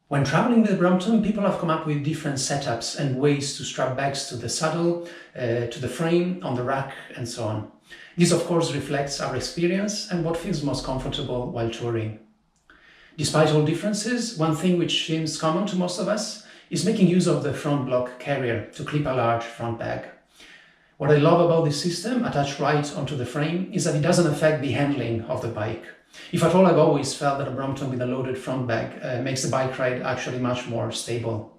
When traveling with Brompton, people have come up with different setups and ways to strap bags to the saddle, to the frame, on the rack, and so on. This, of course, reflects our experience and what feels most comfortable while touring. Despite all differences, one thing which seems common to most of us is making use of the front block carrier to clip a large front bag. What I love about this system, attached right onto the frame, is that it doesn't affect the handling of the bike. If at all, I've always felt that a Brompton with a loaded front bag makes the bike ride actually much more stable.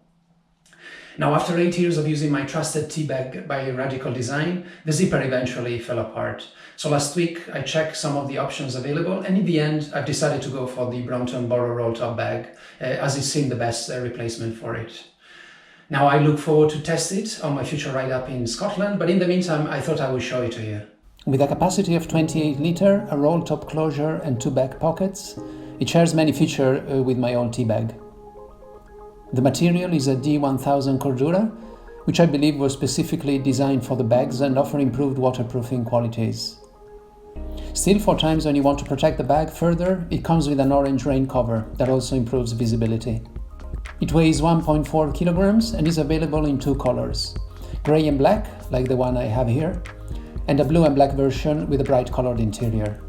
Now, after 8 years of using my trusted T-bag by Radical Design, the zipper eventually fell apart. So last week I checked some of the options available, and in the end I've decided to go for the Brompton Borough roll-top bag, as it seemed the best replacement for it. Now I look forward to test it on my future ride up in Scotland, but in the meantime I thought I would show it to you. With a capacity of 28 litre, a roll-top closure and 2 back pockets, it shares many features with my old T-bag. The material is a D1000 Cordura, which I believe was specifically designed for the bags and offer improved waterproofing qualities. Still, for times when you want to protect the bag further, it comes with an orange rain cover that also improves visibility. It weighs 1.4 kilograms and is available in 2 colors, grey and black, like the one I have here, and a blue and black version with a bright colored interior.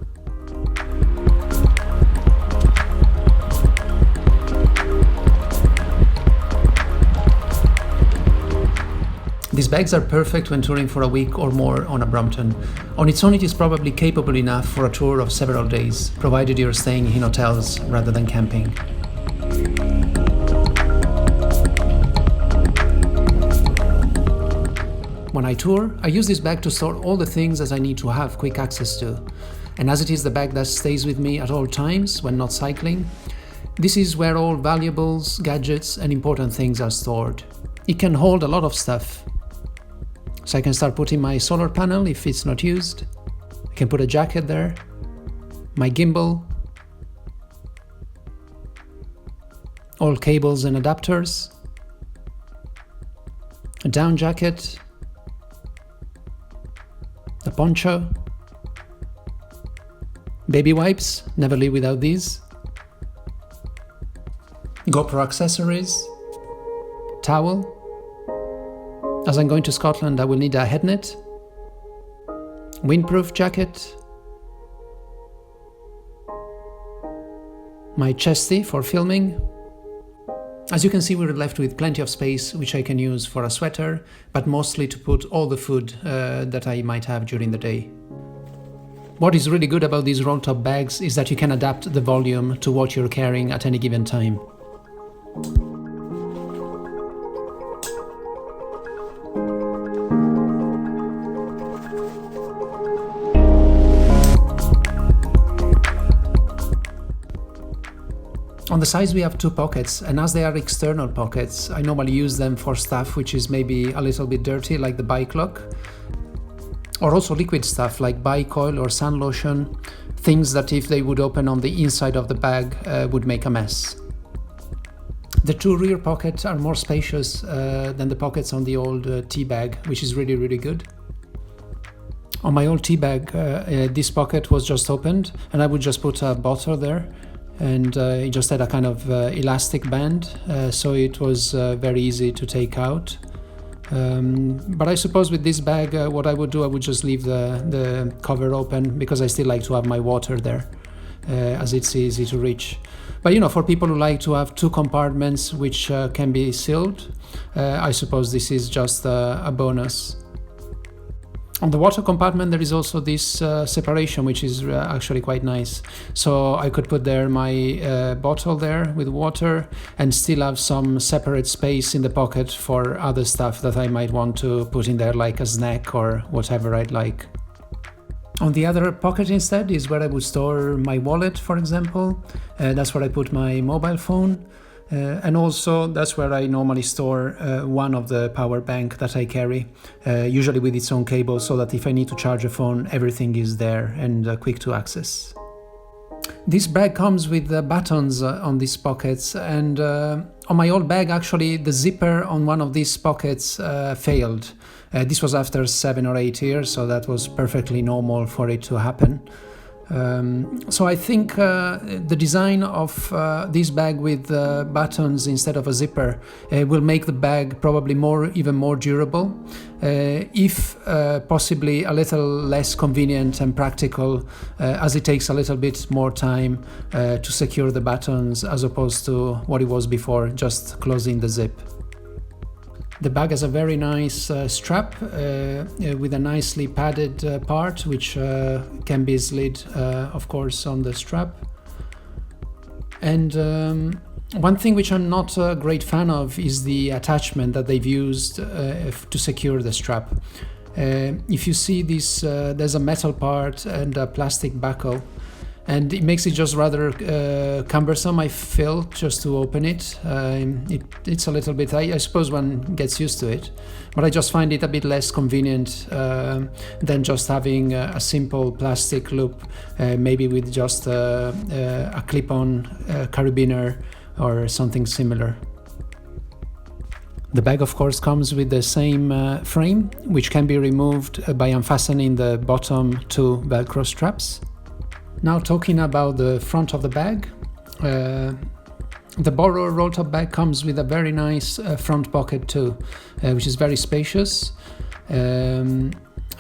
These bags are perfect when touring for a week or more on a Brompton. On its own, it is probably capable enough for a tour of several days, provided you're staying in hotels rather than camping. When I tour, I use this bag to store all the things that I need to have quick access to. And as it is the bag that stays with me at all times when not cycling, this is where all valuables, gadgets, and important things are stored. It can hold a lot of stuff. So I can start putting my solar panel if it's not used. I can put a jacket there, my gimbal, all cables and adapters, a down jacket, a poncho, baby wipes, never leave without these, GoPro accessories, towel. As I'm going to Scotland, I will need a head net, windproof jacket, my chesty for filming. As you can see, we're left with plenty of space, which I can use for a sweater, but mostly to put all the food that I might have during the day. What is really good about these roll-top bags is that you can adapt the volume to what you're carrying at any given time. On the sides we have 2 pockets, and as they are external pockets, I normally use them for stuff which is maybe a little bit dirty, like the bike lock, or also liquid stuff like bike oil or sun lotion, things that if they would open on the inside of the bag would make a mess. The 2 rear pockets are more spacious than the pockets on the old T-bag, which is really, really good. On my old T-bag, this pocket was just opened, and I would just put a bottle there. And it just had a kind of elastic band, so it was very easy to take out. But I suppose with this bag, what I would do, I would just leave the cover open, because I still like to have my water there, as it's easy to reach. But for people who like to have 2 compartments which can be sealed, I suppose this is just a bonus. On the water compartment there is also this separation, which is actually quite nice. So I could put there my bottle there with water and still have some separate space in the pocket for other stuff that I might want to put in there, like a snack or whatever I'd like. On the other pocket instead is where I would store my wallet, for example. That's where I put my mobile phone. And also that's where I normally store one of the power bank that I carry, usually with its own cable, so that if I need to charge a phone, everything is there and quick to access. This bag comes with buttons on these pockets, and on my old bag actually the zipper on one of these pockets failed. This was after 7 or 8 years, so that was perfectly normal for it to happen. So I think the design of this bag with buttons instead of a zipper will make the bag probably even more durable, if possibly a little less convenient and practical, as it takes a little bit more time to secure the buttons as opposed to what it was before, just closing the zip. The bag has a very nice strap with a nicely padded part, which can be slid, of course, on the strap. And one thing which I'm not a great fan of is the attachment that they've used to secure the strap. If you see this, there's a metal part and a plastic buckle, and it makes it just rather cumbersome, I feel, just to open it. It's a little bit, I suppose one gets used to it, but I just find it a bit less convenient than just having a simple plastic loop, maybe with just a clip-on carabiner or something similar. The bag, of course, comes with the same frame, which can be removed by unfastening the bottom two Velcro straps. Now talking about the front of the bag, the Borough roll-top bag comes with a very nice front pocket too, which is very spacious.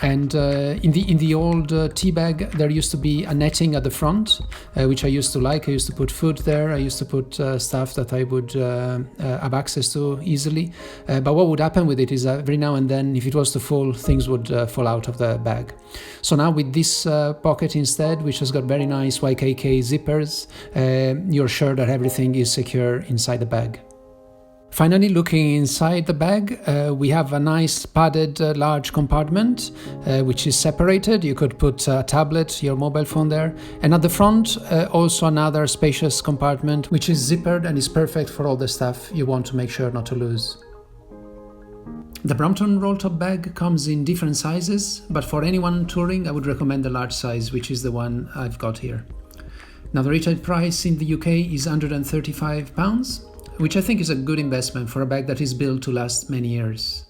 And in the old tea bag, there used to be a netting at the front, which I used to like. I used to put food there. I used to put stuff that I would have access to easily. But what would happen with it is every now and then, if it was too full, things would fall out of the bag. So now with this pocket instead, which has got very nice YKK zippers, you're sure that everything is secure inside the bag. Finally, looking inside the bag, we have a nice padded large compartment, which is separated. You could put a tablet, your mobile phone there. And at the front, also another spacious compartment, which is zippered and is perfect for all the stuff you want to make sure not to lose. The Brompton roll-top bag comes in different sizes, but for anyone touring, I would recommend the large size, which is the one I've got here. Now, the retail price in the UK is £135. Which I think is a good investment for a bag that is built to last many years.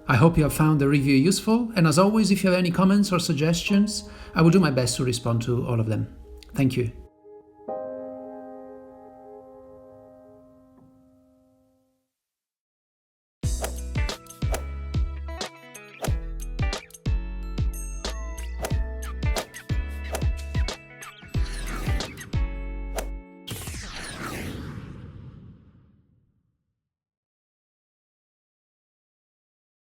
I hope you have found the review useful, and as always, if you have any comments or suggestions, I will do my best to respond to all of them. Thank you.